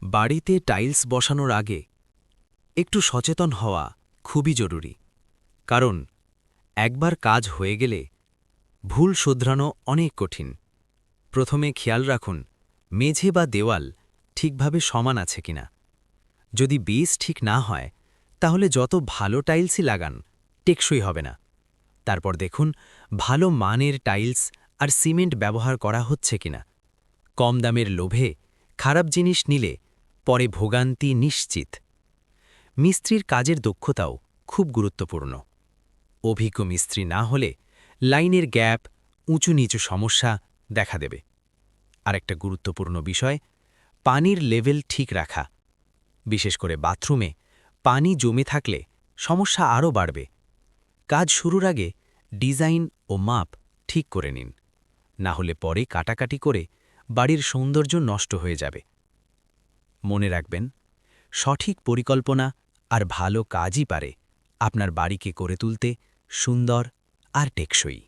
বাড়িতে টাইলস বসানোর আগে একটু সচেতন হওয়া খুবই জরুরি। কারণ একবার কাজ হয়ে গেলে ভুল শোধরানো অনেক কঠিন। প্রথমে খেয়াল রাখুন মেঝে বা দেওয়াল ঠিকভাবে সমান আছে কিনা। যদি বেস ঠিক না হয় তাহলে যত ভালো টাইলসই লাগান টেকসই হবে না। তারপর দেখুন ভালো মানের টাইলস আর সিমেন্ট ব্যবহার করা হচ্ছে কিনা। কম দামের লোভে খারাপ জিনিস নিলে পরে ভোগান্তি নিশ্চিত। মিস্ত্রির কাজের দক্ষতাও খুব গুরুত্বপূর্ণ। অভিজ্ঞ মিস্ত্রি না হলে লাইনের গ্যাপ, উঁচু নিচু সমস্যা দেখা দেবে। আরেকটা গুরুত্বপূর্ণ বিষয়, পানির লেভেল ঠিক রাখা। বিশেষ করে বাথরুমে পানি জমে থাকলে সমস্যা আরও বাড়বে। কাজ শুরুর আগে ডিজাইন ও মাপ ঠিক করে নিন, না হলে পরে কাটাকাটি করে বাড়ির সৌন্দর্য নষ্ট হয়ে যাবে। মনে রাখবেন, সঠিক পরিকল্পনা আর ভালো কাজই পারে আপনার বাড়িকে করে তুলতে সুন্দর আর টেকসই।